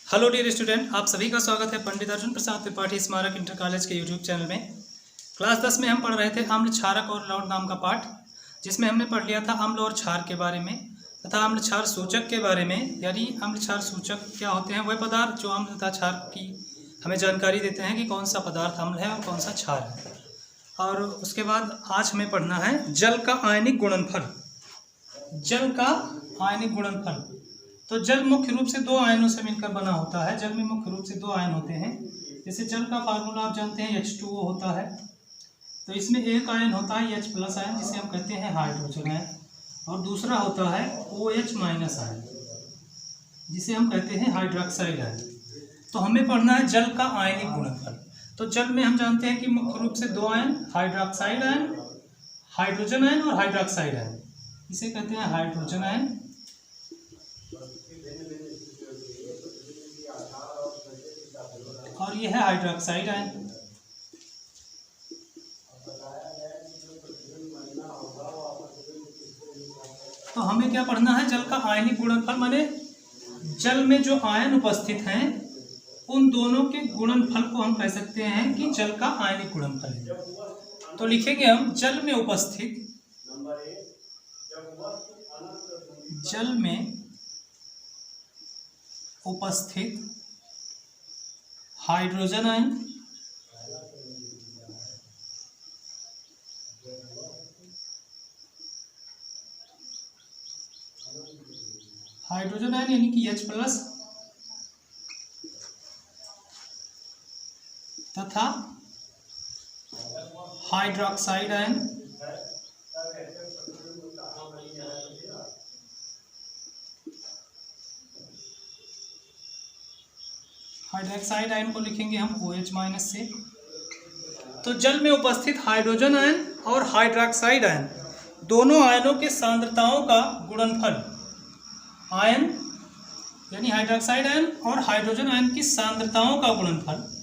Hello dear student, आप सभी का स्वागत है पंडित अर्जुन प्रसाद त्रिपाठी स्मारक इंटर कॉलेज के यूट्यूब चैनल में। क्लास 10 में हम पढ़ रहे थे अम्ल, क्षारक और लवण नाम का पाठ, जिसमें हमने पढ़ लिया था अम्ल और क्षार के बारे में तथा अम्ल क्षार सूचक के बारे में। यानी अम्ल क्षार सूचक क्या होते हैं? वह पदार्थ जो अम्ल तथा क्षार की हमें जानकारी देते हैं कि कौन सा पदार्थ अम्ल है और कौन सा क्षार है। और उसके बाद आज हमें पढ़ना है जल का आयनिक गुणनफल। जल का आयनिक गुणनफल। तो जल मुख्य रूप से दो आयनों से मिलकर बना होता है। जल में मुख्य रूप से दो आयन होते हैं। जैसे जल का फार्मूला आप जानते हैं H2O होता है। तो इसमें एक आयन होता है H+ आयन, जिसे हम कहते हैं हाइड्रोजन आयन, और दूसरा होता है OH- आयन, जिसे हम कहते हैं हाइड्रोक्साइड आयन। तो हमें पढ़ना है जल का आयनिक गुणनफल। तो जल में हम जानते हैं कि मुख्य रूप से दो ion, hydroxide ion, hydrogen ion और हाइड्रोक्साइड आयन, इसे कहते हैं हाइड्रोजन आयन। और यह है हाइड्रोक्साइड आयन। तो हमें क्या पढ़ना है? जल का आयनिक गुणनफल, माने जल में जो आयन उपस्थित हैं उन दोनों के गुणनफल को हम कह सकते हैं कि जल का आयनिक गुणनफल है। तो लिखेंगे हम जल में उपस्थित हाइड्रोजन आयन यानी कि H+ तथा हाइड्रोक्साइड आयन को लिखेंगे हम OH- से। तो जल में उपस्थित हाइड्रोजन आयन और हाइड्रोक्साइड आयन दोनों आयनों के सांद्रताओं का गुणनफल, आयन यानी हाइड्रोक्साइड आयन और हाइड्रोजन आयन की सांद्रताओं का गुणनफल,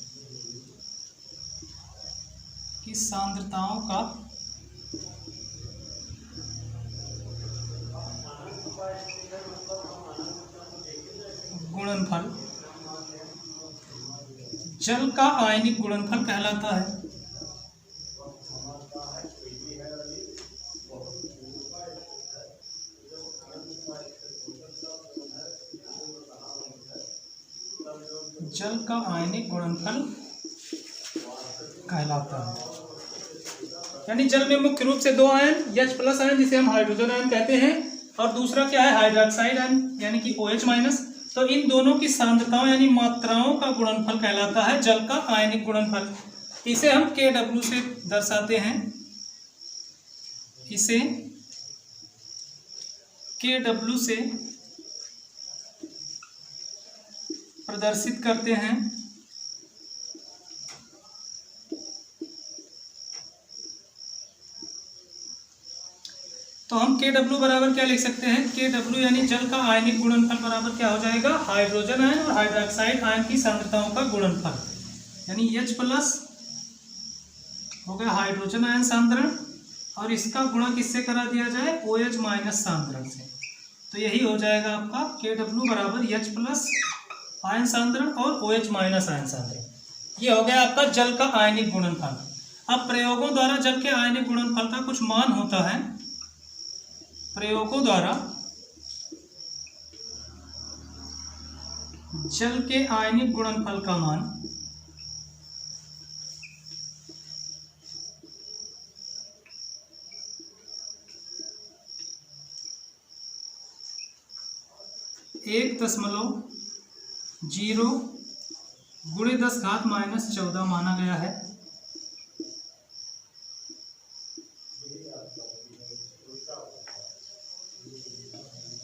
जल का आयनिक गुणनफल कहलाता है। जल का आयनिक गुणनफल कहलाता है। यानी जल में मुख्य रूप से दो आयन, H+ आयन जिसे हम हाइड्रोजन आयन कहते हैं, और दूसरा क्या है? हाइड्रोक्साइड आयन यानी कि OH-। तो इन दोनों की सांद्रताओं यानी मात्राओं का गुणनफल कहलाता है जल का आयनिक गुणनफल। इसे हम Kw से दर्शाते हैं। इसे Kw से प्रदर्शित करते हैं। तो हम Kw बराबर क्या लिख सकते हैं? Kw यानी जल का आयनिक गुणनफल बराबर क्या हो जाएगा? हाइड्रोजन आयन और हाइड्रोक्साइड आयन की सांद्रताओं का गुणनफल, यानी H+ हो गया हाइड्रोजन आयन सांद्रण, और इसका गुणा किससे करा दिया जाए? OH- सांद्रण से। तो यही हो जाएगा आपका Kw बराबर H+ आयन सांद्रण और OH- आयन सांद्रण। ये हो गया आपका जल का आयनिक गुणनफल। अब प्रयोगों द्वारा जल के आयनिक गुणनफल का कुछ मान होता है। प्रयोगों द्वारा जल के आयनिक गुणनफल का मान एक 0.0 × 10⁻⁻14 माना गया है।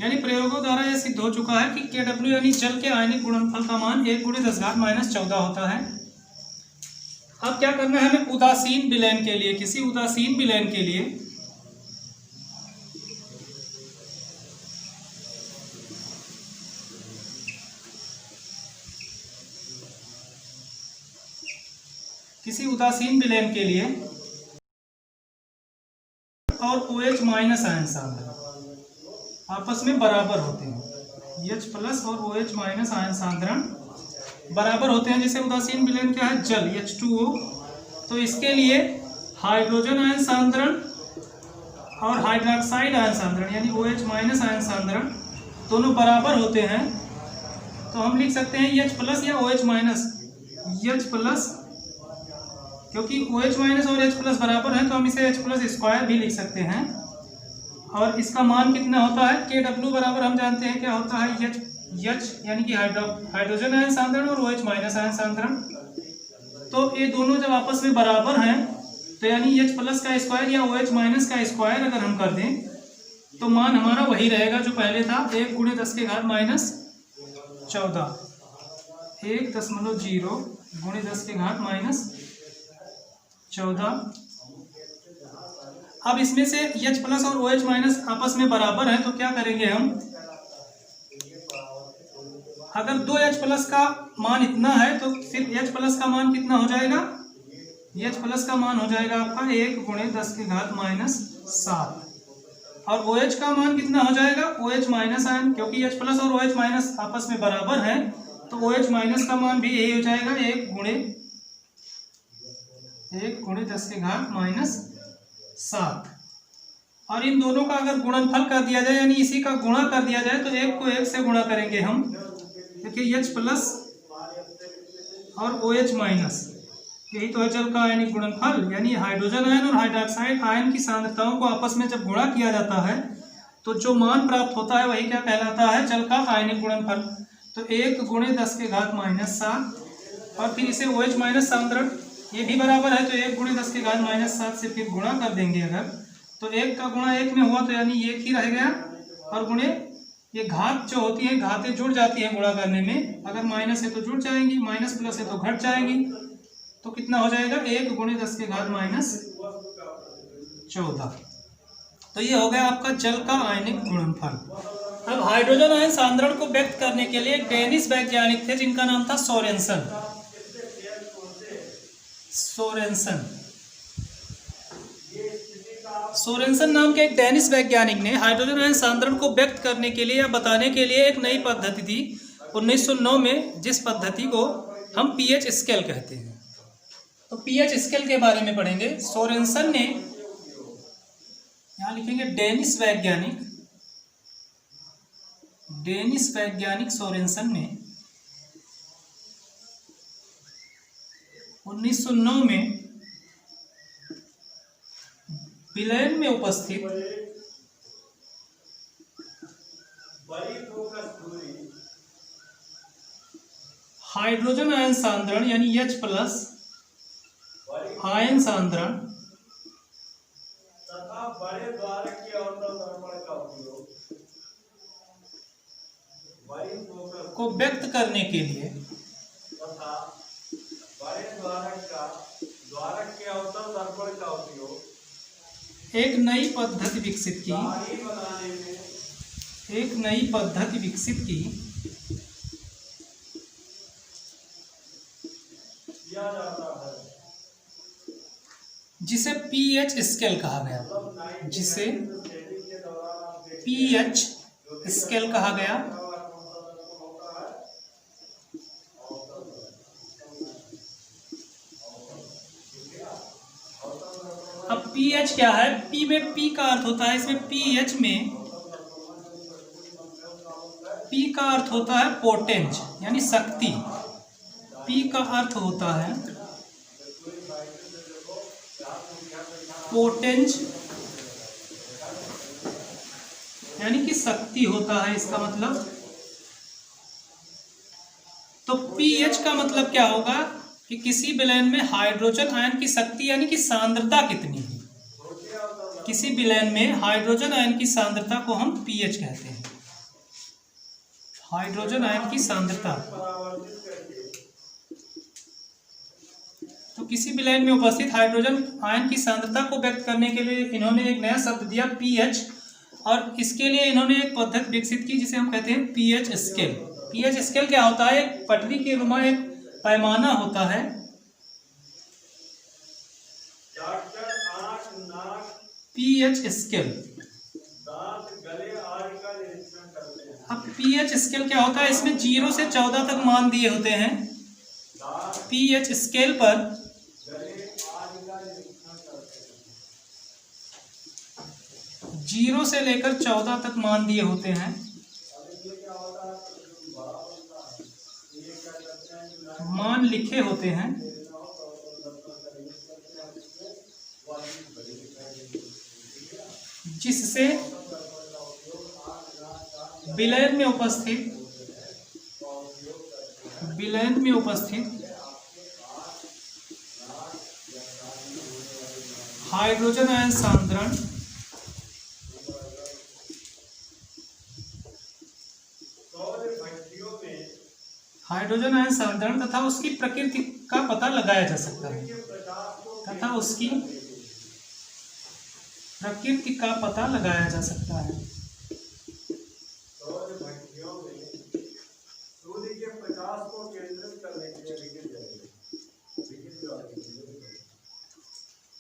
यानी प्रयोगों द्वारा यह सिद्ध हो चुका है कि Kw यानी जल के आयनिक गुणनफल का मान 1 × 10⁻14 होता है। अब क्या करना है हमें? उदासीन विलयन के लिए, किसी उदासीन विलयन के लिए और OH- आयन सांद्रण आपस में बराबर होते हैं। H+ और OH- आयन सांद्रण बराबर होते हैं। जैसे उदासीन विलयन क्या है, जल H2O, तो इसके लिए हाइड्रोजन आयन सांद्रण और हाइड्रोक्साइड आयन सांद्रण यानी OH माइनस आयन सांद्रण दोनों बराबर होते हैं। तो हम लिख सकते हैं H प्लस या OH माइनस, H प्लस, क्योंकि OH माइनस और H प्लस बराबर है तो हम इसे H प्लस स्क्वायर भी लिख सकते हैं। और इसका मान कितना होता है, KW बराबर हम जानते हैं क्या होता है, H यानी कि हाइड्रोजन आयन सांद्रण और OH माइनस आयन सांद्रण। तो ये दोनों जब आपस में बराबर हैं तो यानी H प्लस का स्क्वायर या OH माइनस का स्क्वायर अगर हम कर दें तो मान हमारा वही रहेगा जो पहले था, 1 × 10 की घात माइनस 14, 1.0 × 10 की घात माइनस 14। अब इसमें से H प्लस और OH माइनस आपस में बराबर है तो क्या करेंगे हम, अगर 2H प्लस का मान इतना है तो फिर H प्लस का मान कितना हो जाएगा, H प्लस का मान हो जाएगा आपका 1 × 10 की घात माइनस 7। और OH का मान कितना हो जाएगा, OH माइनस आयन, क्योंकि H प्लस और OH माइनस आपस में बराबर है तो OH माइनस का मान भी यही हो जाएगा 1 × 10 की घात माइनस 7। और इन दोनों का अगर गुणनफल कर दिया जाए यानी इसी का गुणा कर दिया जाए तो 1 को 1 से गुणा करेंगे हम, क्योंकि H प्लस और OH माइनस यही तो है जल का आयनिक गुणनफल। यानी हाइड्रोजन आयन और हाइड्रोक्साइड आयन की सांद्रताओं को आपस में जब गुणा किया जाता है तो जो मान प्राप्त होता है वही क्या कहलाता है, जल का आयनिक गुणनफल। तो 1 × 10 की घात माइनस 7 और फिर इसे OH माइनस सांद्रण ये भी बराबर है तो 1 × 10 की घात माइनस 7 से फिर गुणा कर देंगे अगर, तो 1 का गुणा 1 में हुआ तो यानी 1 ही रह गया, और गुणे ये घात जो होती है घातें जुड़ जाती हैं गुणा करने में, अगर माइनस है तो जुड़ जाएंगी, माइनस प्लस है तो घट जाएंगी, तो कितना हो जाएगा 1 × 10 की घात माइनस 14। तो ये हो गया आपका जल का आयनिक गुणनफल। अब हाइड्रोजन आयन सांद्रण को व्यक्त करने के लिए एक डेनिश वैज्ञानिक थे जिनका नाम था सोरेनसन। सोरेनसन नाम के एक डेनिश वैज्ञानिक ने हाइड्रोजन आयन सांद्रण को व्यक्त करने के लिए या बताने के लिए एक नई पद्धति दी 1909 में, जिस पद्धति को हम pH स्केल कहते हैं। तो pH स्केल के बारे में पढ़ेंगे। सोरेनसन ने, यहां लिखेंगे डेनिश वैज्ञानिक सोरेनसन ने 1909 में विलयन में उपस्थित हाइड्रोजन आयन सांद्रण यानी H प्लस आयन सांद्रण तथा बड़े द्वारक के अवतल दर्पण का उपयोग को व्यक्त करने के लिए तथा बड़े द्वारक के अवतल दर्पण का उपयोग एक नई पद्धति विकसित की किया जाता है, जिसे pH स्केल कहा गया, अब pH क्या है, P में P का अर्थ होता है, इसमें pH में P का अर्थ होता है पोटेंज यानी शक्ति, P का अर्थ होता है पोटेंज यानी कि शक्ति होता है इसका मतलब। तो pH का मतलब क्या होगा कि किसी विलयन में हाइड्रोजन आयन की शक्ति यानी कि सांद्रता कितनी है, किसी विलयन में हाइड्रोजन आयन की सांद्रता को हम pH कहते हैं, हाइड्रोजन आयन की सांद्रता। तो किसी विलयन में उपस्थित हाइड्रोजन आयन की सांद्रता को व्यक्त करने के लिए इन्होंने एक नया शब्द दिया pH, और इसके लिए इन्होंने एक पद्धति विकसित की जिसे हम कहते हैं pH स्केल। pH स्केल क्या होता है, एक पटरी के नुमा एक पैमाना होता है। pH स्केल, अब pH स्केल क्या होता है, इसमें 0 से 14 तक मान दिए होते हैं पीएच स्केल पर 0 से लेकर 14 तक मान दिए होते हैं। मान लिखे होते हैं जिससे विलयन में उपस्थित हाइड्रोजन आयन सांद्रण तथा उसकी प्रकृति का पता लगाया जा सकता है।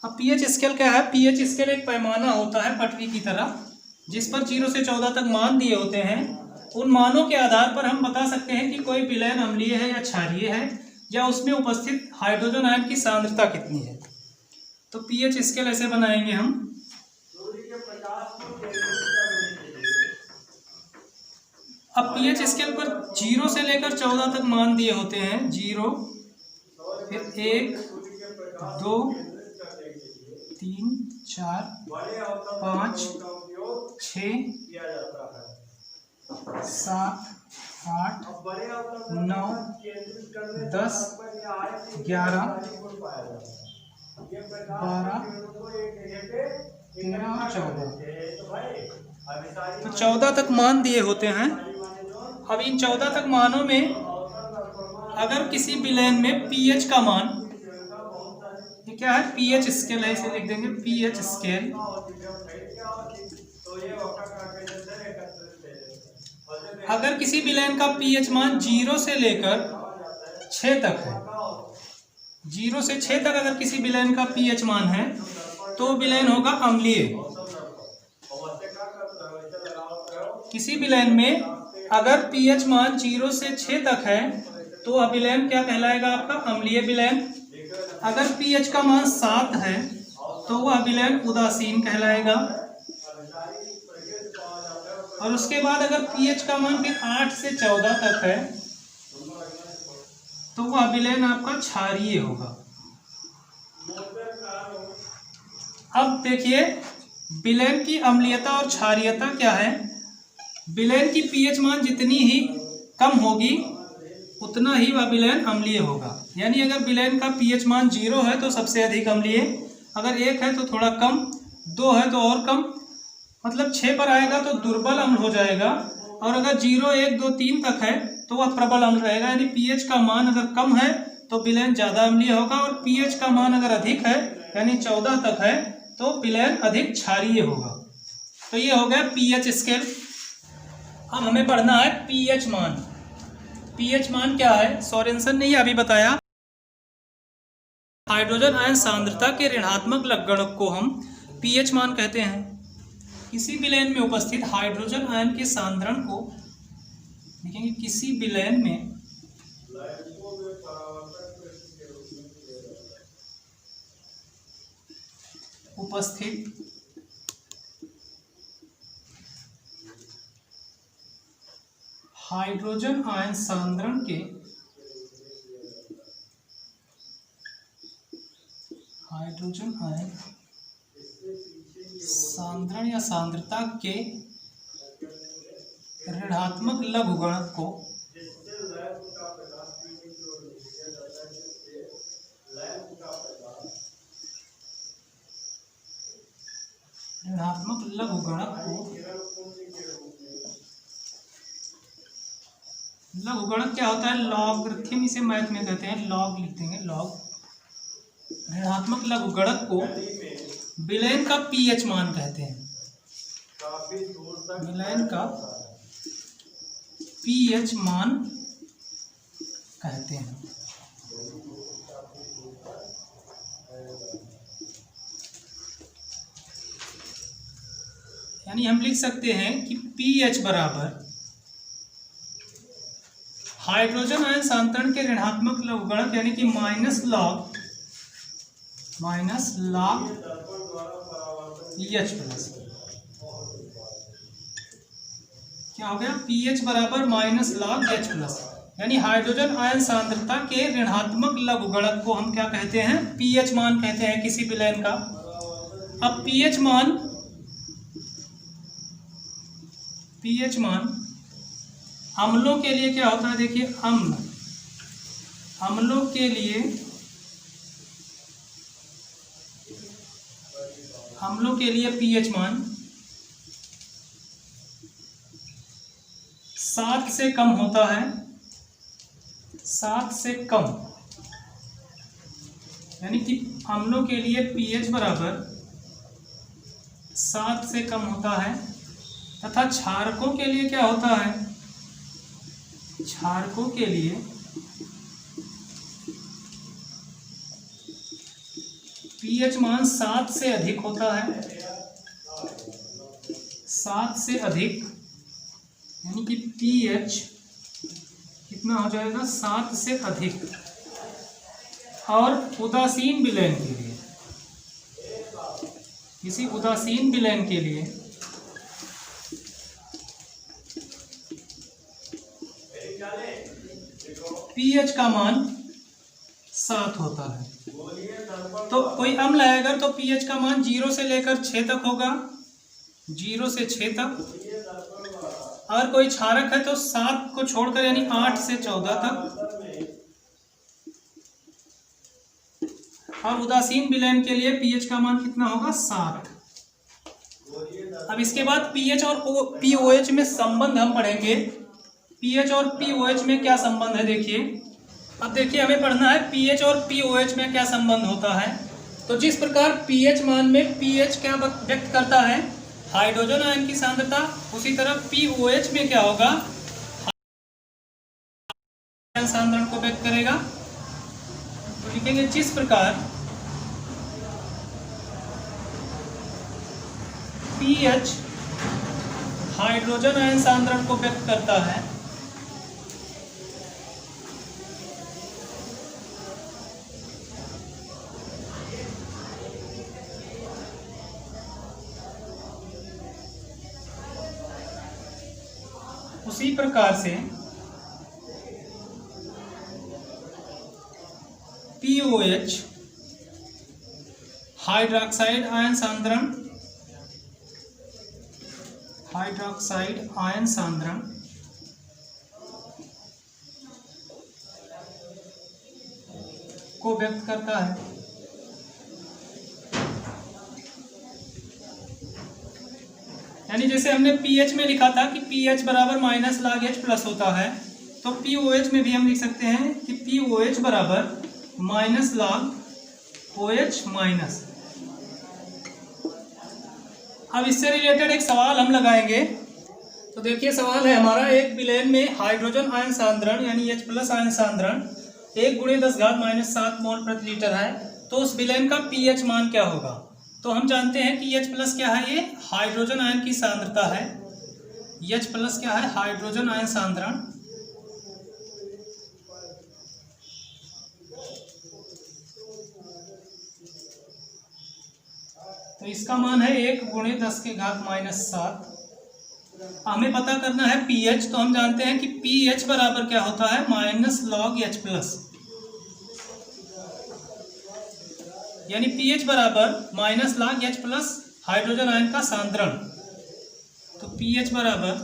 अब पीएच स्केल क्या है? पीएच स्केल एक पैमाना होता है पटरी की तरह, जिस पर 0 से 14 तक मान दिए होते हैं। उन मानों के आधार पर हम बता सकते हैं कि कोई विलयन अम्लीय है या क्षारीय है, या उसमें उपस्थित हाइड्रोजन आयन की सांद्रता कितनी है। तो पीएच स्केल ऐसे बनाएंगे हम। अब पीएच स्केल पर 0 से लेकर 14 तक मान दिए होते हैं। 0, फिर 1, 2, 3, 4, 5, 6, 7, 8, 9, 10, 11, 12, 13 और 14। तो 14 तक मान दिए होते हैं। अब इन 14 तक मानों में अगर किसी विलयन में पीएच का मान, ये क्या है? पीएच स्केल है, इसे लिख देंगे पीएच स्केल। अगर किसी विलयन का पीएच मान 0 से लेकर 6 तक है, 0 से 6 तक अगर किसी विलयन का पीएच मान है तो विलयन होगा अम्लीय। किसी विलयन में अगर पीएच मान 0 से 6 तक है तो वह विलयन क्या कहलाएगा? आपका अम्लीय विलयन। अगर पीएच का मान 7 है तो वह विलयन उदासीन कहलाएगा। और उसके बाद अगर पीएच का मान फिर 8 से 14 तक है तो वह विलयन आपका क्षारीय होगा। अब देखिए विलयन की अम्लीयता और क्षारीयता क्या है। विलयन की पीएच मान जितनी ही कम होगी उतना ही वह विलयन अम्लीय होगा। यानी अगर विलयन का पीएच मान 0 है तो सबसे अधिक अम्लीय, अगर 1 है तो थोड़ा कम, 2 है तो और कम, मतलब 6 पर आएगा तो दुर्बल अम्ल हो जाएगा। और अगर 0, 1, 2, 3 तक है तो वह प्रबल अम्ल रहेगा। यानी पीएच का मान अगर कम है तो विलयन ज़्यादा अम्लीय होगा, और पीएच का मान अगर अधिक है यानी 14 तक है तो विलयन अधिक क्षारीय होगा। तो ये हो गया पीएच स्केल। अब हमें पढ़ना है पीएच मान। पीएच मान क्या है? सोरेनसन ने ये अभी बताया। हाइड्रोजन आयन सांद्रता के ऋणात्मक लघुगणक को हम पीएच मान कहते हैं। किसी विलयन में उपस्थित हाइड्रोजन आयन के सांद्रण को लिखेंगे। किसी विलयन में उपस्थित हाइड्रोजन आयन सांद्रण के हाइड्रोजन आयन सांद्रण या सांद्रता के ऋणात्मक लघुगणक को लघुगणक क्या होता है? लॉगरिथम, इसे मैथ में कहते हैं। लॉग लिख देंगे, लॉग। ऋणात्मक लघुगणक को विलयन का पीएच मान कहते हैं। विलयन का पीएच मान कहते हैं। यानी हम लिख सकते हैं कि पीएच बराबर हाइड्रोजन आयन सांतरण के ऋणात्मक लघुगणक यानी कि माइनस लॉग एच प्लस, क्या हो गया, पीएच बराबर माइनस लॉग एच प्लस, यानी हाइड्रोजन आयन सांद्रता के ऋणात्मक लघुगणक को हम क्या कहते हैं, पीएच मान कहते हैं किसी विलयन का। अब पीएच मान अम्लों के लिए क्या होता है, देखिए अम्लों के लिए पीएच मान 7 से कम होता है, 7 से कम, यानी कि अम्लों के लिए पीएच बराबर 7 से कम होता है, तथा क्षारकों के लिए क्या होता है, क्षारकों के लिए पीएच मान 7 से अधिक होता है, 7 से अधिक, यानी कि पीएच कितना हो जाएगा, 7 से अधिक। और उदासीन विलयन के लिए, किसी उदासीन विलयन के लिए पीएच का मान 7 होता है। तो कोई अम्ल है अगर, तो पीएच का मान 0 से लेकर 6 तक होगा, 0 से 6 तक। और कोई क्षारक है तो 7 को छोड़कर यानी 8 से 14 तक। और उदासीन विलयन के लिए पीएच का मान कितना होगा, 7। अब इसके बाद पीएच और पीओएच में संबंध हम पढ़ेंगे। पीएच और पीओएच में क्या संबंध है, देखिए। अब देखिए हमें पढ़ना है पीएच और पीओएच में क्या संबंध होता है। तो जिस प्रकार पीएच मान में पीएच क्या व्यक्त करता है, हाइड्रोजन आयन की सांद्रता, उसी तरह पीओएच में क्या होगा, सांद्रण को व्यक्त करेगा। तो लिखेंगे जिस प्रकार पीएच हाइड्रोजन आयन सांद्रण को व्यक्त करता है, उसी प्रकार से पीओएच हाइड्रोक्साइड आयन सांद्रण को व्यक्त करता है। यानी जैसे हमने पीएच में लिखा था कि पीएच बराबर माइनस लॉग एच प्लस होता है, तो पीओएच में भी हम लिख सकते हैं कि पीओएच बराबर माइनस लॉग ओएच माइनस। अब इससे रिलेटेड एक सवाल हम लगाएंगे। तो देखिए सवाल है हमारा, एक विलयन में हाइड्रोजन आयन सांद्रण यानी H प्लस आयन सांद्रण 1×10⁻⁷ मोल प्रति लीटर है, तो उस विलयन का पीएच मान क्या होगा। तो हम जानते हैं कि H प्लस क्या है, ये हाइड्रोजन आयन की सांद्रता है। H प्लस क्या है, हाइड्रोजन आयन सांद्रण। तो इसका मान है 1×10⁻⁷। हमें पता करना है पीएच, तो हम जानते हैं कि पीएच बराबर क्या होता है, माइनस लॉग एच प्लस, यानी पीएच बराबर minus log H plus hydrogen ion का सांद्रण। तो पीएच बराबर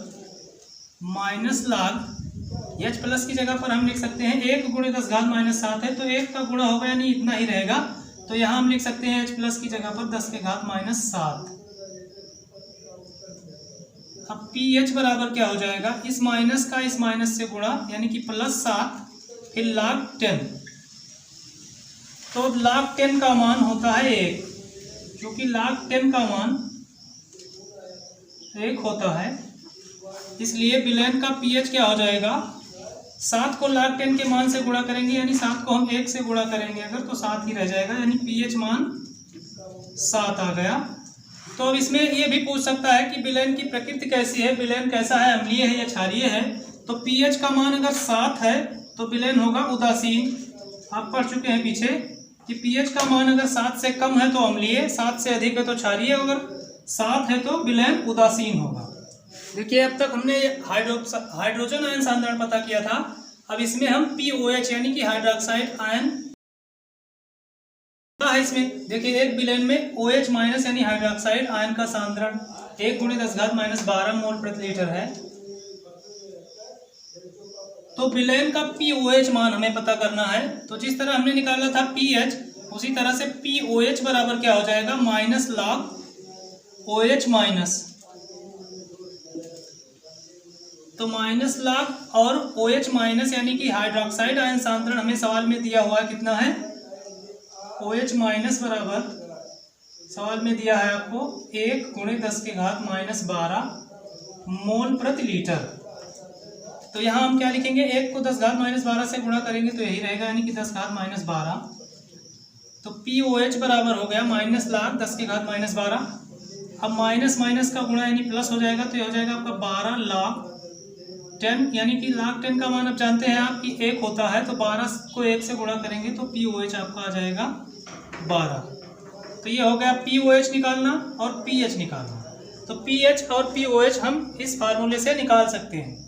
माइनस लॉग एच प्लस की जगह पर हम लिख सकते हैं 1×10⁻⁷ है, तो 1 का गुणा होगा यानी इतना ही रहेगा। तो यहाँ हम लिख सकते हैं H प्लस की जगह पर 10⁻⁷। अब पीएच बराबर क्या हो जाएगा, इस माइनस का इस माइनस से गुणा यानी कि +7 फिर log 10। तो log 10 का मान होता है 1, क्योंकि log 10 का मान 1 होता है, इसलिए विलयन का पीएच क्या हो जाएगा, 7 को log 10 के मान से गुणा करेंगे, यानी 7 को हम 1 से गुणा करेंगे अगर, तो 7 ही रह जाएगा, यानी पीएच मान 7 आ गया। तो अब इसमें ये भी पूछ सकता है कि विलयन की प्रकृति कैसी है, विलयन कैसा है, अम्लीय है या क्षारीय है। तो pH का मान अगर 7 है तो विलयन होगा उदासीन। आप पढ़ चुके हैं पीछे कि pH का मान अगर 7 से कम है तो अम्लीय, 7 से अधिक है तो क्षारीय, अगर 7 है तो विलयन उदासीन होगा। देखिए अब तक हमने हाइड्रोजन आयन सांद्रण पता किया था। अब इसमें हम POH यानी कि हाइड्रोक्साइड आयन है। इसमें देखिए एक विलयन में OH माइनस यानी हाइड्रोक्साइड आयन का सांद्रण 1 × 10⁻12 मोल प्रति लीटर है। तो विलयन का POH मान हमें पता करना है। तो जिस तरह हमने निकाला था pH, उसी तरह से POH बराबर क्या हो जाएगा, माइनस log OH माइनस। तो माइनस log और OH माइनस यानी कि हाइड्रोक्साइड आयन सांद्रण हमें सवाल में दिया हुआ है कितना है, OH माइनस बराबर सवाल में दिया है आपको 1 × 10⁻12 मोल प्रति लीटर। तो यहाँ हम क्या लिखेंगे, 1 को 10⁻12 से गुणा करेंगे तो यही रहेगा यानी कि 10⁻12। तो POH बराबर हो गया माइनस log 10⁻12। अब माइनस माइनस का गुणा यानी प्लस हो जाएगा, तो ये हो जाएगा आपका 12 log 10, यानी कि log 10 का मान अब जानते हैं आप कि 1 होता है, तो 12 को 1 से गुणा करेंगे तो POH आपका आ जाएगा 12। तो ये हो गया POH निकालना और pH निकालना। तो pH और POH हम इस फार्मूले से निकाल सकते हैं।